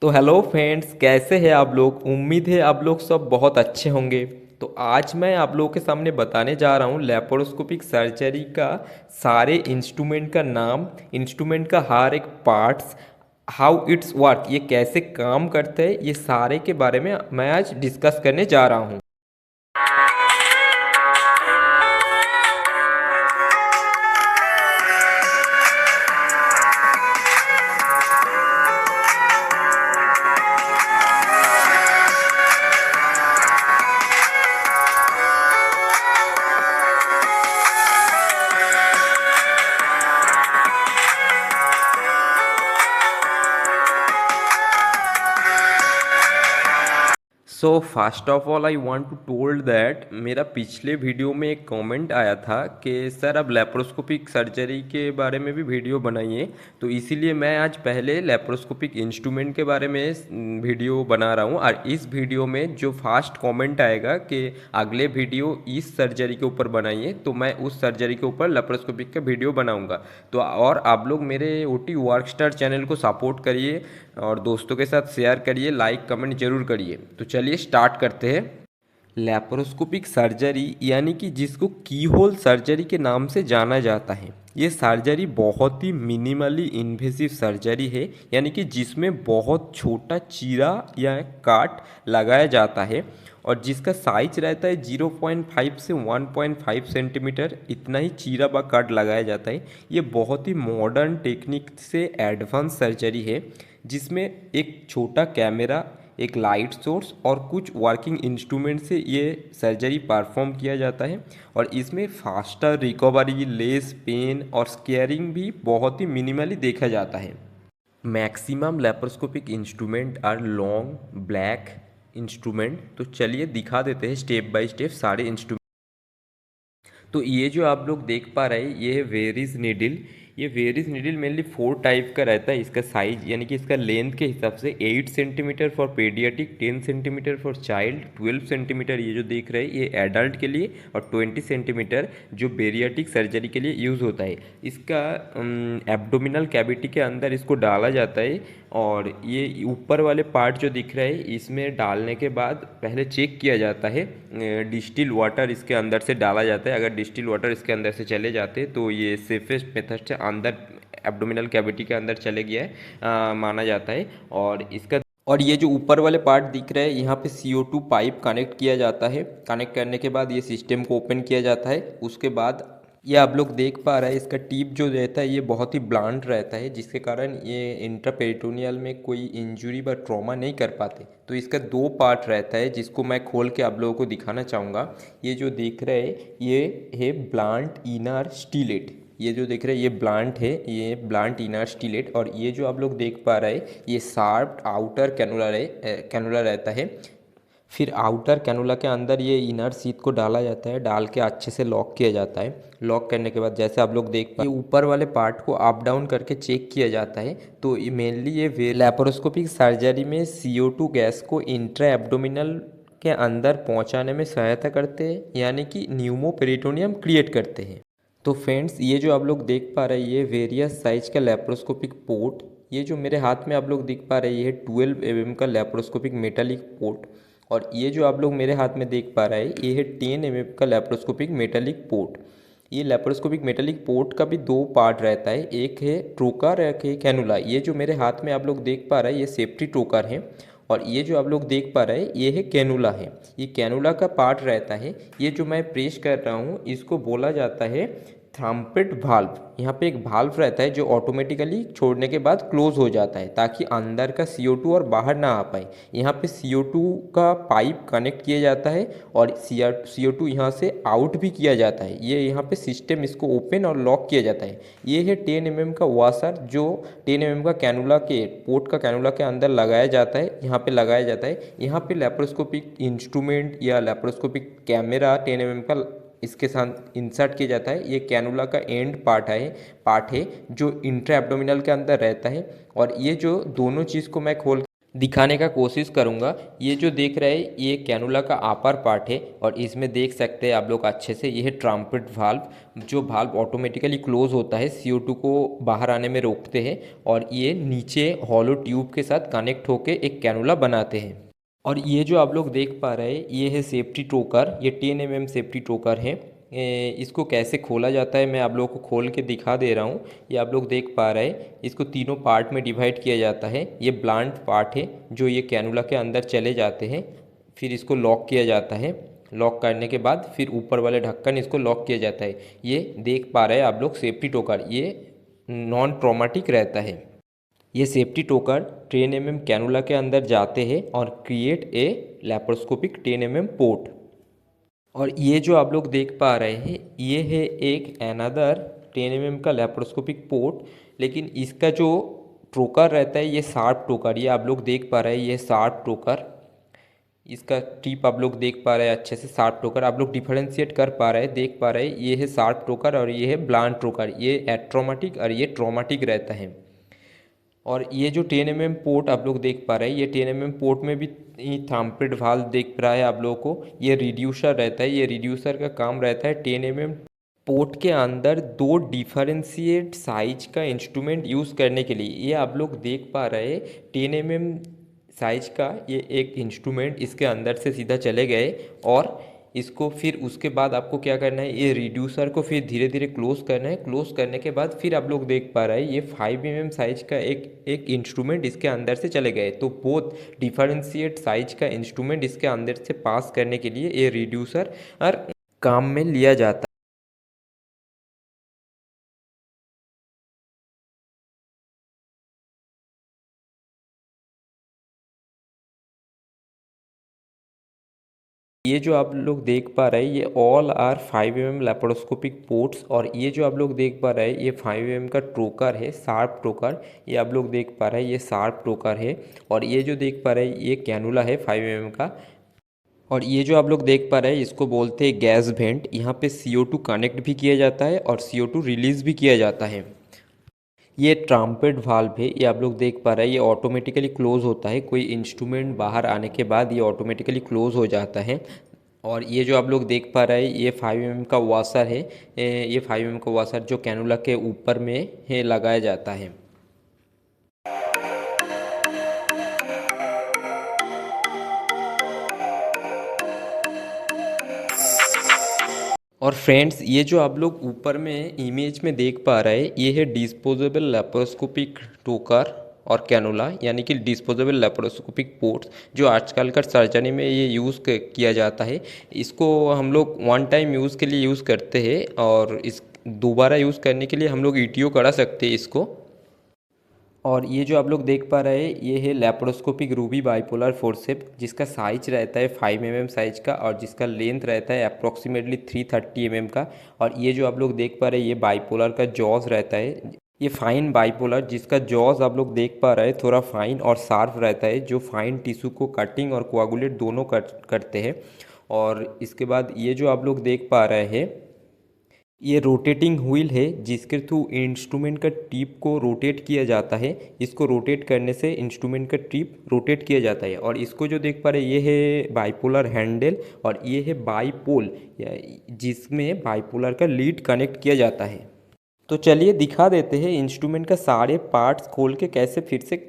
तो hello friends, कैसे हैं आप लोग। उम्मीद है आप लोग सब बहुत अच्छे होंगे। तो आज मैं आप लोगों के सामने बताने जा रहा हूँ लेप्रोस्कोपिक सर्जरी का सारे इंस्ट्रूमेंट का नाम, इंस्ट्रूमेंट का हर एक पार्ट्स, हाउ इट्स वर्क, ये कैसे काम करते हैं, ये सारे के बारे में मैं आज डिस्कस करने जा रहा हूँ। So first of all I want to told that मेरा पिछले वीडियो में एक कमेंट आया था कि सर अब लेप्रोस्कोपिक सर्जरी के बारे में भी वीडियो बनाइए। तो इसीलिए मैं आज पहले लेप्रोस्कोपिक इंस्ट्रूमेंट के बारे में वीडियो बना रहा हूँ। और इस वीडियो में जो फर्स्ट कमेंट आएगा कि अगले वीडियो इस सर्जरी के ऊपर बनाइए, तो मैं उस सर्जरी के ऊपर लेप्रोस्कोपिक का वीडियो बनाऊँगा। तो और आप लोग मेरे ओटी वर्कस्टार चैनल को सपोर्ट करिए और दोस्तों के साथ शेयर करिए, लाइक कमेंट जरूर करिए। तो चलिए स्टार्ट करते हैं। लैप्रोस्कोपिक सर्जरी यानी कि जिसको की होल सर्जरी के नाम से जाना जाता है, ये सर्जरी बहुत ही मिनिमली इन्वेसिव सर्जरी है, यानी कि जिसमें बहुत छोटा चीरा या काट लगाया जाता है और जिसका साइज रहता है 0.5 से 1.5 सेंटीमीटर, इतना ही चीरा व काट लगाया जाता है। ये बहुत ही मॉडर्न टेक्निक से एडवांस सर्जरी है, जिसमें एक छोटा कैमरा, एक लाइट सोर्स और कुछ वर्किंग इंस्ट्रूमेंट से ये सर्जरी परफॉर्म किया जाता है। और इसमें फास्टर रिकवरी, लेस पेन और स्केयरिंग भी बहुत ही मिनिमली देखा जाता है। Maximum laparoscopic instrument are long black instrument. तो चलिए दिखा देते हैं स्टेप बाय स्टेप सारे इंस्ट्रूमेंट। तो ये जो आप लोग देख पा रहे हैं, ये है वेरिस नीडल। ये वेरिस नीडल मेनली 4 टाइप का रहता है। इसका साइज यानी कि इसका लेंथ के हिसाब से 8 centimetre for paediatric, 10 centimetre for child, 12 centimetre ये जो देख रहे हैं ये एडल्ट के लिए, और 20 सेंटीमीटर जो बेरियाट्रिक सर्जरी के लिए यूज़ होता है। इसका एब्डोमिनल कैविटी के अंदर इसको डाला जाता है। और ये ऊपर वाले पार्ट जो दिख रहे हैं, इसमें डालने के बाद पहले चेक किया जाता है, डिस्टिल वाटर इसके अंदर से डाला जाता है। अगर डिस्टिल वाटर इसके अंदर से चले जाते तो ये सेफेस्ट मेथड से अंदर एब्डोमिनल कैविटी के अंदर चले गया है माना जाता है। और ये जो ऊपर वाले पार्ट दिख रहे हैं, यहाँ पे CO2 पाइप कनेक्ट किया जाता है। कनेक्ट करने के बाद ये सिस्टम को ओपन किया जाता है। उसके बाद ये आप लोग देख पा रहे हैं, इसका टिप जो रहता है ये बहुत ही ब्लंट रहता है, जिसके कारण ये इंट्रापेरिटोनियल में कोई इंजरी व ट्रॉमा नहीं कर पाते। तो इसका 2 पार्ट रहता है, जिसको मैं खोल के आप लोगों को दिखाना चाहूँगा। ये जो देख रहे हैं ये है ब्लंट इनर स्टीलेट। ये जो देख रहे हैं ये ब्लंट है, ये ब्लंट इनर स्टीलेट। और ये जो आप लोग देख पा रहे हैं ये शार्प आउटर कैनुला रहता है। फिर आउटर कैनुला के अंदर ये इनर शीथ को डाला जाता है, डाल के अच्छे से लॉक किया जाता है। लॉक करने के बाद जैसे आप लोग देख पाए, ऊपर वाले पार्ट को अप डाउन करके चेक किया जाता है। तो मेनली ये लेप्रोस्कोपिक सर्जरी में CO2 गैस को इंट्रा एब्डोमिनल के अंदर पहुंचाने में सहायता करते हैं, यानी कि न्यूमोपेरिटोनियम क्रिएट करते हैं। तो फ्रेंड्स, ये जो आप लोग देख पा रहे हैं ये वेरियस साइज का लेप्रोस्कोपिक पोर्ट। ये जो मेरे हाथ में आप लोग देख पा रहे हैं ये 12 mm का लेप्रोस्कोपिक मेटालिक पोर्ट। और ये जो आप लोग मेरे हाथ में देख पा रहे हैं ये है 10 mm का लेप्रोस्कोपिक मेटालिक पोर्ट। ये लेप्रोस्कोपिक मेटालिक पोर्ट का भी 2 पार्ट रहता है, एक है ट्रोकर, एक है कैनुला। ये जो मेरे हाथ में आप लोग देख पा रहे हैं ये सेफ्टी ट्रोकर है। और ये जो आप लोग देख पा रहे हैं ये है कैनुला है। ये कैनुला का पार्ट रहता है। ये जो मैं प्रेस कर रहा हूँ इसको बोला जाता है थ्रम्पेट भाल्व। यहाँ पे एक भाल्व रहता है जो ऑटोमेटिकली छोड़ने के बाद क्लोज हो जाता है, ताकि अंदर का CO2 और बाहर ना आ पाए। यहाँ पे CO2 का पाइप कनेक्ट किया जाता है और CO2 यहाँ से आउट भी किया जाता है। ये यहाँ पे सिस्टम इसको ओपन और लॉक किया जाता है। ये है 10 mm का वाशर, जो 10 mm का कैनुला के पोर्ट का कैनुला के अंदर लगाया जाता है, यहाँ पे लगाया जाता है। यहाँ पे लेप्रोस्कोपिक इंस्ट्रूमेंट या लेप्रोस्कोपिक कैमरा 10 mm का इसके साथ इंसर्ट किया जाता है। ये कैनुला का एंड पार्ट है जो इंट्रा एब्डोमिनल के अंदर रहता है। और ये जो दोनों चीज़ को मैं खोल दिखाने का कोशिश करूँगा। ये जो देख रहे हैं ये कैनुला का अपर पार्ट है और इसमें देख सकते हैं आप लोग अच्छे से, ये है ट्रम्पेट वाल्व। जो वाल्व ऑटोमेटिकली क्लोज होता है, CO2 को बाहर आने में रोकते हैं और ये नीचे हॉलो ट्यूब के साथ कनेक्ट होके एक कैनुला बनाते हैं। और ये जो आप लोग देख पा रहे हैं ये है सेफ्टी टोकर, ये 10 mm सेफ्टी टोकर है। इसको कैसे खोला जाता है मैं आप लोगों को खोल के दिखा दे रहा हूँ। ये आप लोग देख पा रहे हैं, इसको तीनों पार्ट में डिवाइड किया जाता है। ये ब्लांट पार्ट है जो ये कैनुला के अंदर चले जाते हैं, फिर इसको लॉक किया जाता है। लॉक करने के बाद फिर ऊपर वाले ढक्कन इसको लॉक किया जाता है। ये देख पा रहे हैं आप लोग सेफ्टी टोकर, ये नॉन ट्रॉमेटिक रहता है। ये सेफ्टी टोकर 10 mm कैनुला के अंदर जाते हैं और create a laparoscopic 10 mm port. और ये जो आप लोग देख पा रहे हैं ये है एक अनदर 10 mm का लैप्रोस्कोपिक पोर्ट, लेकिन इसका जो टोकर रहता है ये शार्प टोकर, ये आप लोग देख पा रहे हैं ये शार्प टोकर। इसका टिप आप लोग देख पा रहे हैं अच्छे से, शार्प टोकर आप लोग डिफरेंशिएट कर पा रहे हैं, देख पा रहे हैं ये है शार्प टोकर और ये है ब्लांट टोकर। ये एट्रोमेटिक और ये ट्रोमेटिक रहता है। और ये जो 10 mm पोर्ट आप लोग देख पा रहे हैं, ये 10 mm पोर्ट में भी थम्पेड वाल्व देख रहा है आप लोगों को। ये रिड्यूसर रहता है, ये रिड्यूसर का काम रहता है 10 mm पोर्ट के अंदर दो डिफरेंशिएट साइज का इंस्ट्रूमेंट यूज़ करने के लिए। ये आप लोग देख पा रहे हैं 10 mm साइज का ये एक इंस्ट्रूमेंट इसके अंदर से सीधा चले गए और इसको फिर उसके बाद आपको क्या करना है, ये रिड्यूसर को फिर धीरे धीरे क्लोज करना है। क्लोज करने के बाद फिर आप लोग देख पा रहे हैं ये 5 mm साइज का एक इंस्ट्रूमेंट इसके अंदर से चले गए। तो बहुत डिफरेंशिएट साइज का इंस्ट्रूमेंट इसके अंदर से पास करने के लिए ये रिड्यूसर और काम में लिया जाता है। ये जो आप लोग देख पा रहे हैं ये all are 5 mm laparoscopic ports. और ये जो आप लोग देख पा रहे हैं ये 5 mm का टोकर है, शार्प टोकर। ये आप लोग देख पा रहे हैं ये शार्प टोकर है। और ये जो देख पा रहे हैं ये कैनुला है 5 mm का। और ये जो आप लोग देख पा रहे हैं इसको बोलते हैं गैस वेंट। यहाँ पे CO2 कनेक्ट भी किया जाता है और CO2 रिलीज़ भी किया जाता है। ये ट्रम्पेट वाल्व है, ये आप लोग देख पा रहे हैं ये ऑटोमेटिकली क्लोज होता है। कोई इंस्ट्रूमेंट बाहर आने के बाद ये ऑटोमेटिकली क्लोज हो जाता है। और ये जो आप लोग देख पा रहे हैं ये 5 mm का वॉशर है। ये 5 mm का वॉशर जो कैनुला के ऊपर में है लगाया जाता है। और फ्रेंड्स ये जो आप लोग ऊपर में इमेज में देख पा रहे हैं ये है डिस्पोजेबल लेप्रोस्कोपिक टोकर और कैनुला, यानी कि डिस्पोजेबल लेप्रोस्कोपिक पोर्ट्स जो आजकल का सर्जरी में ये यूज़ किया जाता है। इसको हम लोग वन टाइम यूज़ के लिए यूज़ करते हैं और इस दोबारा यूज़ करने के लिए हम लोग ETO करा सकते हैं इसको। और ये जो आप लोग देख पा रहे हैं ये है लैप्रोस्कोपिक रूबी बाइपोलर फोर्सेप, जिसका साइज रहता है 5 mm साइज का और जिसका लेंथ रहता है अप्रॉक्सीमेटली 330 mm का। और ये जो आप लोग देख पा रहे हैं ये बाइपोलर का जॉज रहता है, ये फाइन बाइपोलर, जिसका जॉज आप लोग देख पा रहे हैं थोड़ा फाइन और शार्प रहता है, जो फाइन टिश्यू को कटिंग और कोआगुलेट दोनों करते हैं। और इसके बाद ये जो आप लोग देख पा रहे हैं ये रोटेटिंग व्हील है, जिसके थ्रू इंस्ट्रूमेंट का टिप को रोटेट किया जाता है। इसको रोटेट करने से इंस्ट्रूमेंट का टिप रोटेट किया जाता है। और इसको जो देख पा रहे हैं ये है बाइपोलर हैंडल और ये है बाइपोल, जिसमें बाइपोलर का लीड कनेक्ट किया जाता है। तो चलिए दिखा देते हैं इंस्ट्रूमेंट का सारे पार्ट्स खोल के कैसे फिर से।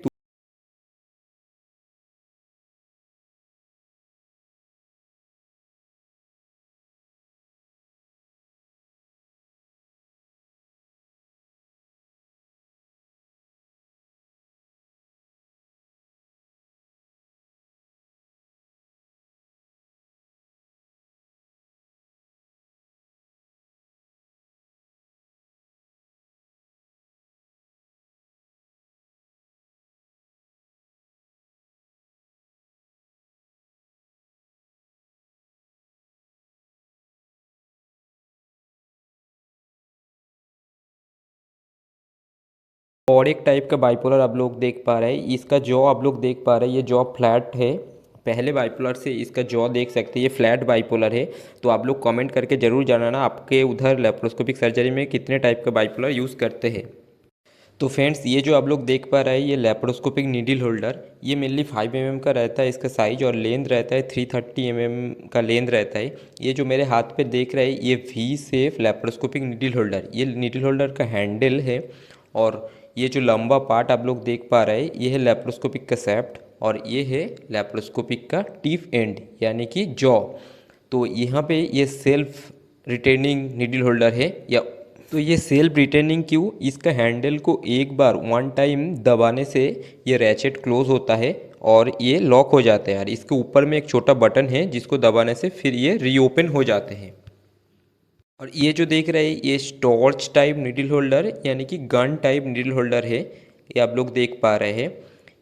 और एक टाइप का बाइपोलर आप लोग देख पा रहे हैं, इसका जॉ आप लोग देख पा रहे हैं ये जॉ फ्लैट है। पहले बाइपोलर से इसका जॉ देख सकते हैं ये फ्लैट बाइपोलर है। तो आप लोग कमेंट करके ज़रूर जानना आपके उधर लेप्रोस्कोपिक सर्जरी में कितने टाइप का बाइपोलर यूज़ करते हैं। तो फ्रेंड्स, ये जो आप लोग देख पा रहे हैं ये लेप्रोस्कोपिक नीडल होल्डर, ये मेनली 5 mm का रहता है इसका साइज, और लेंथ रहता है 330 mm का लेंथ रहता है। ये जो मेरे हाथ पे देख रहे हैं ये we safe laparoscopic needle holder, ये नीडल होल्डर का हैंडल है। और ये जो लंबा पार्ट आप लोग देख पा रहे हैं ये है लेप्रोस्कोपिक का सेप्ट, और ये है लेप्रोस्कोपिक का टिप एंड यानी कि जॉ। तो यहाँ पे ये सेल्फ रिटेनिंग नीडल होल्डर है। या तो ये सेल्फ रिटेनिंग क्यों, इसका हैंडल को एक बार वन टाइम दबाने से ये रैचेट क्लोज होता है और ये लॉक हो जाते हैं। यार इसके ऊपर में एक छोटा बटन है जिसको दबाने से फिर ये रीओपन हो जाते हैं। और ये जो देख रहे हैं ये टॉर्च टाइप नीडल होल्डर यानी कि गन टाइप नीडल होल्डर है, ये आप लोग देख पा रहे हैं।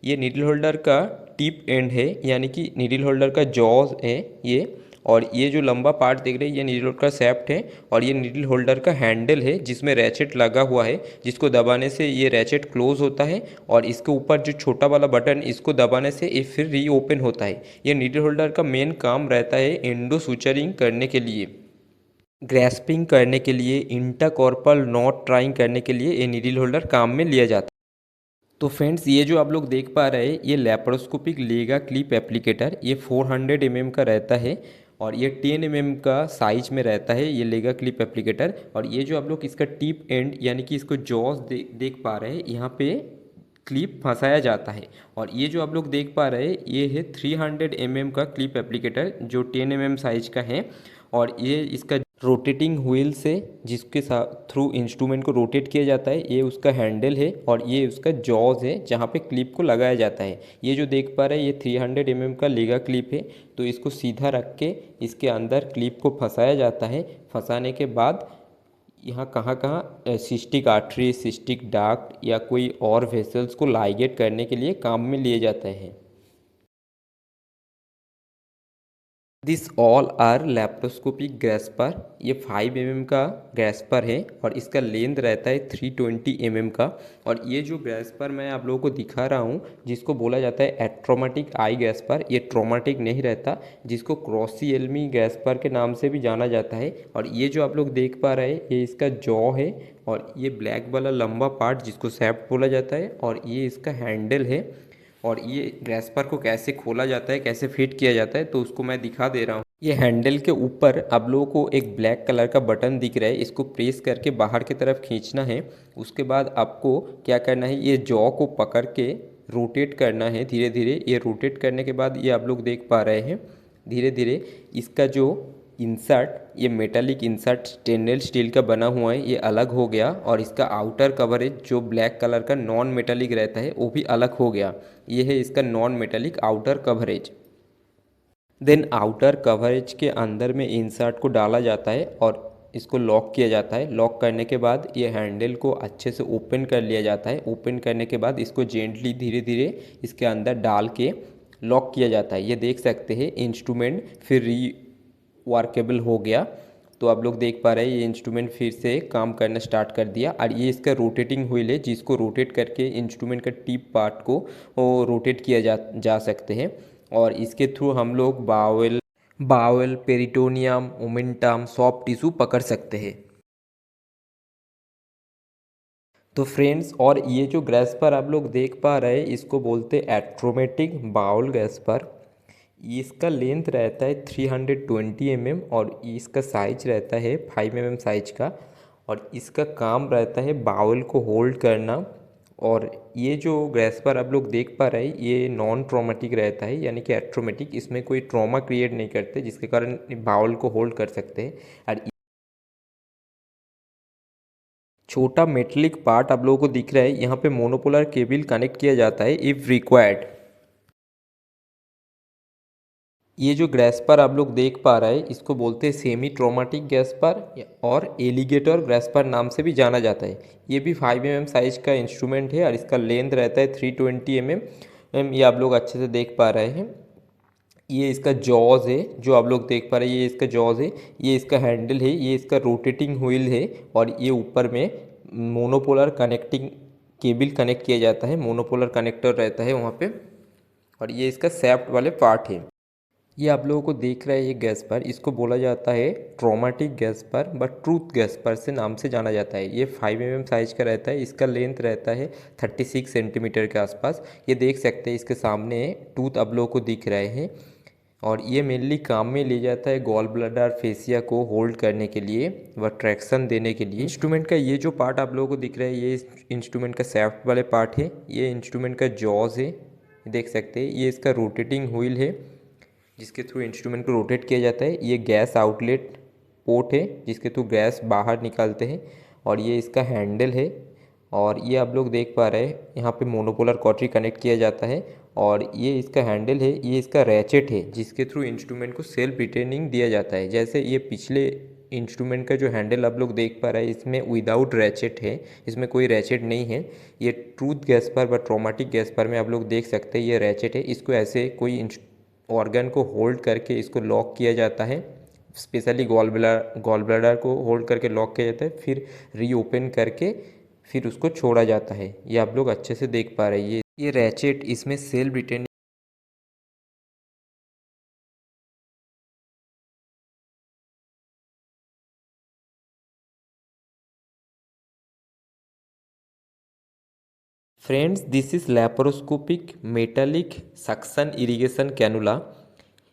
ये नीडल होल्डर का टिप एंड है यानी कि नीडल होल्डर का जॉज है ये। और ये जो लंबा पार्ट देख रहे हैं ये नीडल होल्डर का सेप्ट है, और ये नीडल होल्डर का हैंडल है जिसमें रैचेट लगा हुआ है, जिसको दबाने से ये रैचेट क्लोज होता है। और इसके ऊपर जो छोटा वाला बटन इसको दबाने से ये फिर रीओपन होता है। ये नीडल होल्डर का मेन काम रहता है एंडो सुचरिंग करने के लिए, ग्रैस्पिंग करने के लिए, इंटरकॉर्पल नॉट ट्राइंग करने के लिए ये नीडल होल्डर काम में लिया जाता है। तो फ्रेंड्स, ये जो आप लोग देख पा रहे हैं ये लेप्रोस्कोपिक लेगा क्लिप एप्लीकेटर, ये 400 mm का रहता है, और ये 10 mm का साइज में रहता है ये लेगा क्लिप एप्लीकेटर। और ये जो आप लोग इसका टिप एंड यानी कि इसको जॉज देख पा रहे हैं, यहाँ पे क्लिप फंसाया जाता है। और ये जो आप लोग देख पा रहे हैं ये है 300 mm का क्लिप एप्लीकेटर जो 10 mm साइज का है। और ये इसका रोटेटिंग व्हील से जिसके साथ थ्रू इंस्ट्रूमेंट को रोटेट किया जाता है, ये उसका हैंडल है, और ये उसका जॉज है जहाँ पे क्लिप को लगाया जाता है। ये जो देख पा रहे हैं ये 300 mm का लेगा क्लिप है। तो इसको सीधा रख के इसके अंदर क्लिप को फंसाया जाता है। फंसाने के बाद यहाँ कहाँ कहाँ सिस्टिक आर्टरी, सिस्टिक डक्ट या कोई और वेसल्स को लाइगेट करने के लिए काम में लिए जाते हैं। दिस ऑल आर लेप्रोस्कोपिक ग्रेस्पर, ये 5 mm का ग्रेस्पर है और इसका लेंथ रहता है 320 mm का। और ये जो ग्रेस्पर मैं आप लोगों को दिखा रहा हूँ जिसको बोला जाता है एट्रोमेटिक आई ग्रेस्पर, ये ट्रोमेटिक नहीं रहता, जिसको क्रॉसिएल्मी ग्रेस्पर के नाम से भी जाना जाता है। और ये जो आप लोग देख पा रहे हैं ये इसका जॉ है, और ये ब्लैक वाला लंबा पार्ट जिसको सेप्ट बोला जाता है, और ये इसका हैंडल है। और ये ग्रेस्पर को कैसे खोला जाता है, कैसे फिट किया जाता है, तो उसको मैं दिखा दे रहा हूँ। ये हैंडल के ऊपर आप लोगों को एक ब्लैक कलर का बटन दिख रहा है, इसको प्रेस करके बाहर की तरफ खींचना है। उसके बाद आपको क्या करना है, ये जॉ को पकड़ के रोटेट करना है धीरे धीरे। ये रोटेट करने के बाद ये आप लोग देख पा रहे हैं धीरे धीरे इसका जो इंसर्ट, ये मेटालिक इंसर्ट स्टेनलेस स्टील का बना हुआ है, ये अलग हो गया। और इसका आउटर कवरेज जो ब्लैक कलर का नॉन मेटालिक रहता है वो भी अलग हो गया। ये है इसका non metallic outer coverage. Then outer coverage के अंदर में इंसर्ट को डाला जाता है और इसको लॉक किया जाता है। लॉक करने के बाद ये हैंडल को अच्छे से ओपन कर लिया जाता है। ओपन करने के बाद इसको जेंटली धीरे धीरे इसके अंदर डाल के लॉक किया जाता है। ये देख सकते हैं इंस्ट्रूमेंट फिर वर्केबल हो गया। तो आप लोग देख पा रहे हैं ये इंस्ट्रूमेंट फिर से काम करना स्टार्ट कर दिया। और ये इसका रोटेटिंग व्हील है जिसको रोटेट करके इंस्ट्रूमेंट का टिप पार्ट को रोटेट किया जा सकते हैं। और इसके थ्रू हम लोग bowel peritoneum, omentum, soft tissue पकड़ सकते हैं। तो फ्रेंड्स, और ये जो ग्रेस्पर आप लोग देख पा रहे हैं इसको बोलते हैं एट्रोमेटिक बाउल ग्रेस्पर। इसका लेंथ रहता है 320 mm और इसका साइज रहता है 5 mm साइज का। और इसका काम रहता है बाउल को होल्ड करना। और ये जो ग्रेस्पर आप लोग देख पा रहे हैं ये नॉन ट्रॉमेटिक रहता है यानी कि एट्रोमेटिक, इसमें कोई ट्रॉमा क्रिएट नहीं करते जिसके कारण बाउल को होल्ड कर सकते हैं। और छोटा मेटलिक पार्ट आप लोगों को दिख रहा है, यहाँ पे मोनोपोलर केबल कनेक्ट किया जाता है इफ़ रिक्वायर्ड। ये जो ग्रेस्पर आप लोग देख पा रहे हैं इसको बोलते हैं सेमी ट्रोमेटिक ग्रेस्पर और एलिगेटर ग्रेस्पर नाम से भी जाना जाता है। ये भी 5 mm साइज का इंस्ट्रूमेंट है और इसका लेंथ रहता है 320 mm। ये आप लोग अच्छे से देख पा रहे हैं। ये इसका जॉज है जो आप लोग देख पा रहे हैं, ये इसका जॉज है, ये इसका हैंडल है, ये इसका रोटेटिंग व्हील है। और ये ऊपर में मोनोपोलर कनेक्टिंग केबल कनेक्ट किया जाता है, मोनोपोलर कनेक्टर रहता है वहाँ पे। और ये इसका सैफ्ट वाले पार्ट है। ये आप लोगों को देख रहा है ये गैस्पर, इसको बोला जाता है traumatic Gaspar but truth Gaspar से नाम से जाना जाता है। ये 5 mm साइज का रहता है, इसका लेंथ रहता है 36 सेंटीमीटर के आसपास। ये देख सकते हैं इसके सामने टूथ आप लोगों को दिख रहे हैं। और ये मेनली काम में ले जाता है गॉल ब्लैडर फेसिया को होल्ड करने के लिए व ट्रैक्शन देने के लिए। इंस्ट्रूमेंट का ये जो पार्ट आप लोगों को दिख रहा है ये इंस्ट्रूमेंट का सैफ्ट वाले पार्ट है। ये इंस्ट्रूमेंट का जॉज है, देख सकते हैं। ये इसका रोटेटिंग व्हील है जिसके थ्रू इंस्ट्रूमेंट को रोटेट किया जाता है। ये गैस आउटलेट पोर्ट है जिसके थ्रू गैस बाहर निकालते हैं। और ये इसका हैंडल है। और ये आप लोग देख पा रहे हैं यहाँ पे मोनोपोलर कॉटरी कनेक्ट किया जाता है। और ये इसका हैंडल है, ये इसका रैचेट है जिसके थ्रू इंस्ट्रूमेंट को सेल्फ रिटेनिंग दिया जाता है। जैसे ये पिछले इंस्ट्रूमेंट का जो हैंडल आप लोग देख पा रहे हैं इसमें विदाउट रैचेट है, इसमें कोई रैचेट नहीं है। ये ट्रूथ गैस्पर व ट्रॉमेटिक गैस्पर में आप लोग देख सकते हैं ये रैचेट है। इसको ऐसे कोई ऑर्गन को होल्ड करके इसको लॉक किया जाता है। स्पेशली गॉल ब्लैडर को होल्ड करके लॉक किया जाता है, फिर रीओपन करके फिर उसको छोड़ा जाता है। ये आप लोग अच्छे से देख पा रहे हैं ये रैचेट इसमें self retain. Friends, this is laparoscopic metallic suction irrigation cannula.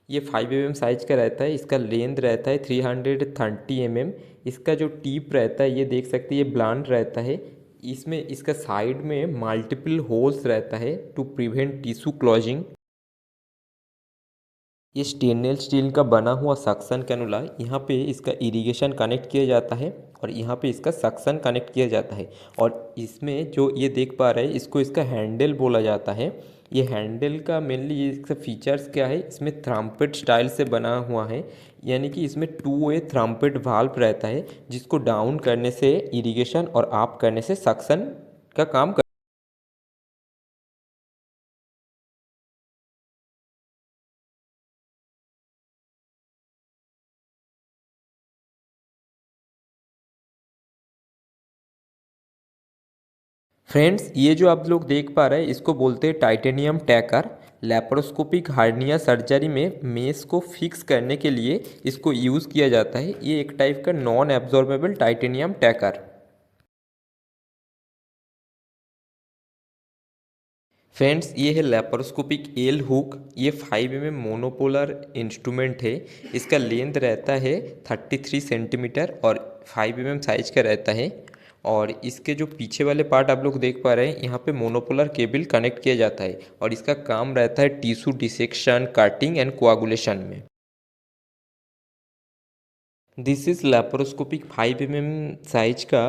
ये 5 mm साइज का रहता है। इसका लेंथ रहता है 330 mm। इसका जो टिप रहता है ये देख सकते हैं ये ब्लॉन्ट रहता है। इसमें इसका साइड में मल्टीपल होल्स रहता है टू प्रिवेंट टिश्यू क्लॉजिंग। ये स्टेनलेस स्टील का बना हुआ सक्शन कैनुला, यहाँ पे इसका इरिगेशन कनेक्ट किया जाता है और यहाँ पे इसका सक्शन कनेक्ट किया जाता है। और इसमें जो ये देख पा रहे हैं इसको इसका हैंडल बोला जाता है। ये हैंडल का मेनली ये इसका फीचर्स क्या है, इसमें थ्रम्पेट स्टाइल से बना हुआ है। यानी कि इसमें 2 वे थ्रम्पेट वाल्व रहता है जिसको डाउन करने से इरिगेशन और अप करने से सक्शन का काम। फ्रेंड्स, ये जो आप लोग देख पा रहे हैं इसको बोलते हैं titanium Tacker. Laparoscopic hernia surgery में मेस को फिक्स करने के लिए इसको यूज़ किया जाता है। ये एक टाइप का non absorbable titanium Tacker. Friends, ये है लैप्रोस्कोपिक एल हुक। ये 5 mm मोनोपोलर इंस्ट्रूमेंट है। इसका लेंथ रहता है 33 सेंटीमीटर और 5 mm साइज का रहता है। और इसके जो पीछे वाले पार्ट आप लोग देख पा रहे हैं यहाँ पे मोनोपोलर केबल कनेक्ट किया जाता है और इसका काम रहता है tissue dissection, cutting and coagulation में। This is laparoscopic 5 mm size का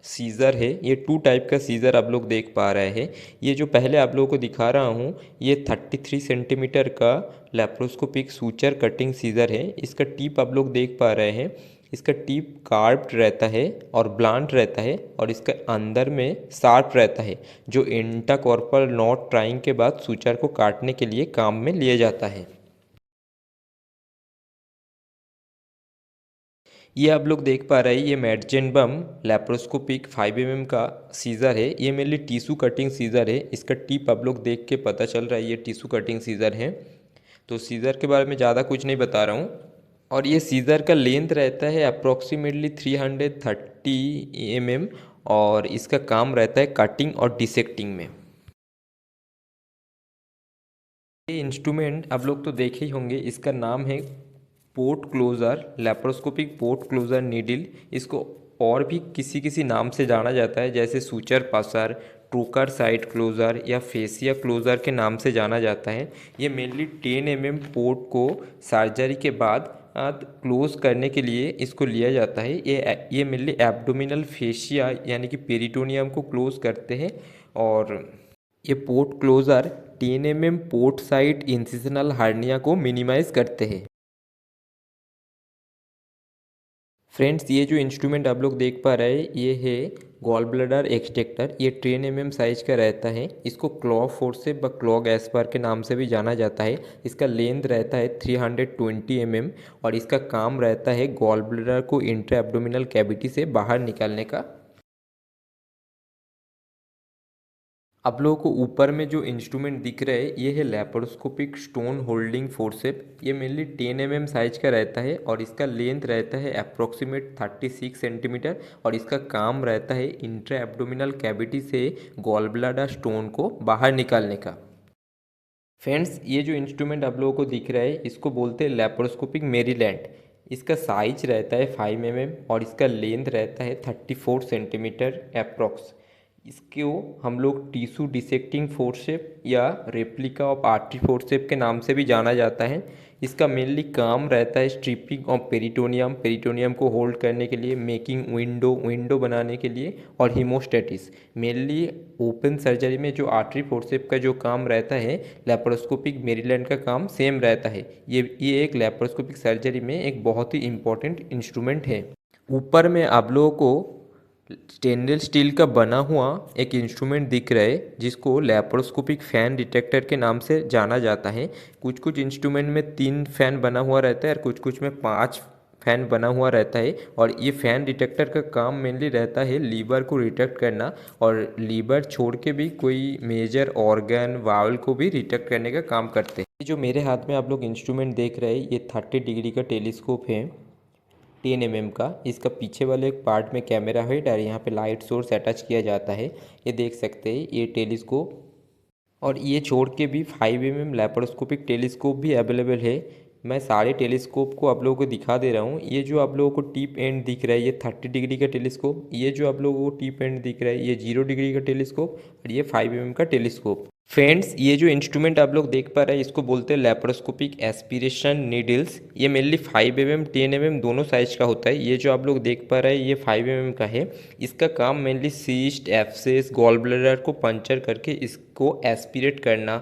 सीज़र है। ये 2 टाइप का सीज़र आप लोग देख पा रहे हैं। ये जो पहले आप लोगों को दिखा रहा हूँ ये 33 सेंटीमीटर का लैप्रोस्कोपिक सूचर कटिंग सीज़र है। इसका टिप आप लोग देख पा रहे हैं। इसका टिप कार्ब्ड रहता है और ब्लंट रहता है और इसका अंदर में शार्प रहता है जो इंटरकॉर्पल नॉट ट्राइंग के बाद सूचर को काटने के लिए काम में लिया जाता है। ये आप लोग देख पा रहे हैं ये मेडजेनबम लैप्रोस्कोपिक 5 mm का सीज़र है। ये मेनली टिश्यू कटिंग सीज़र है। इसका टिप आप लोग देख के पता चल रहा है ये टिश्यू कटिंग सीज़र है। तो सीज़र के बारे में ज़्यादा कुछ नहीं बता रहा हूँ। और ये सीज़र का लेंथ रहता है अप्रोक्सीमेटली 330 mm और इसका काम रहता है कटिंग और डिसेक्टिंग में। ये इंस्ट्रूमेंट आप लोग तो देखे ही होंगे, इसका नाम है port closure, laparoscopic port closure needle. इसको और भी किसी किसी नाम से जाना जाता है जैसे सूचर पासर, ट्रूकर साइड क्लोज़र या फेसिया क्लोज़र के नाम से जाना जाता है। ये मेनली 10 mm पोर्ट को सर्जरी के बाद क्लोज करने के लिए इसको लिया जाता है। ये मेनली एब्डोमिनल फेशिया यानी कि पेरिटोनियम को क्लोज करते हैं। और ये port closure 10 mm port site incisional hernia को मिनिमाइज करते हैं। फ्रेंड्स, ये जो इंस्ट्रूमेंट आप लोग देख पा रहे हैं ये है गॉल ब्लैडर एक्सट्रैक्टर। ये 10 mm साइज का रहता है। इसको क्लॉ फोर्सेप व क्लॉ गैस्पर के नाम से भी जाना जाता है। इसका लेंथ रहता है 320 mm और इसका काम रहता है गॉल ब्लैडर को इंट्रा एब्डोमिनल कैविटी से बाहर निकालने का। आप लोगों को ऊपर में जो इंस्ट्रूमेंट दिख रहा है ये है लैप्रोस्कोपिक स्टोन होल्डिंग फोर्सेप। ये मेनली 10 mm साइज का रहता है और इसका लेंथ रहता है अप्रोक्सीमेट 36 सेंटीमीटर और इसका काम रहता है इंट्रा एब्डोमिनल कैविटी से गॉल ब्लैडर स्टोन को बाहर निकालने का। फ्रेंड्स, ये जो इंस्ट्रूमेंट आप लोगों को दिख रहा है इसको बोलते हैं लैप्रोस्कोपिक मेरीलैंड। इसका साइज रहता है 5 mm और इसका लेंथ रहता है 34 सेंटीमीटर अप्रॉक्स। इसको हम लोग टिश्यू डिसेक्टिंग फोर्सेप या रेप्लिका ऑफ आर्टरी फोर्सेप के नाम से भी जाना जाता है। इसका मेनली काम रहता है स्ट्रिपिंग ऑफ पेरिटोनियम को होल्ड करने के लिए, मेकिंग विंडो बनाने के लिए और हीमोस्टेटिस। मेनली ओपन सर्जरी में जो आर्टरी फोर्सेप का जो काम रहता है लैप्रोस्कोपिक मेरीलैंड का काम सेम रहता है। ये एक लैप्रोस्कोपिक सर्जरी में एक बहुत ही इम्पोर्टेंट इंस्ट्रूमेंट है। ऊपर में आप लोगों को स्टेनलेस स्टील का बना हुआ एक इंस्ट्रूमेंट दिख रहा है जिसको लैप्रोस्कोपिक फैन डिटेक्टर के नाम से जाना जाता है। कुछ कुछ इंस्ट्रूमेंट में 3 फैन बना हुआ रहता है और कुछ कुछ में 5 फैन बना हुआ रहता है। और ये फैन डिटेक्टर का काम मेनली रहता है लीवर को डिटेक्ट करना और लीवर छोड़ के भी कोई मेजर ऑर्गन वाल्व को भी डिटेक्ट करने का काम करते हैं। ये जो मेरे हाथ में आप लोग इंस्ट्रूमेंट देख रहे हैं ये 30 डिग्री का टेलीस्कोप है 10 mm का। इसका पीछे वाले एक पार्ट में कैमरा है और यहाँ पे लाइट सोर्स अटैच किया जाता है। ये देख सकते हैं ये टेलीस्कोप। और ये छोड़ के भी 5 mm लैप्रोस्कोपिक टेलीस्कोप भी अवेलेबल है। मैं सारे टेलीस्कोप को आप लोगों को दिखा दे रहा हूँ। ये जो आप लोगों को टिप एंड दिख रहा है ये 30 डिग्री का टेलीस्कोप। ये जो आप लोगों को टिप एंड दिख रहा है ये 0 डिग्री का टेलीस्कोप और ये 5 mm का टेलीस्कोप। फ्रेंड्स, ये जो इंस्ट्रूमेंट आप लोग देख पा रहे हैं इसको बोलते हैं लैप्रोस्कोपिक एस्पिरेशन नीडल्स। ये मेनली 5 mm 10 mm दोनों साइज का होता है। ये जो आप लोग देख पा रहे हैं ये 5 mm का है। इसका काम mainly cyst, abscess, gall bladder को पंचर करके इसको एस्पिरेट करना।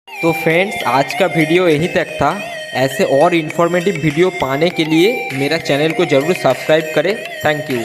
तो फ्रेंड्स, आज का वीडियो यहीं तक था। ऐसे और इन्फॉर्मेटिव वीडियो पाने के लिए मेरा चैनल को ज़रूर सब्सक्राइब करें। Thank you.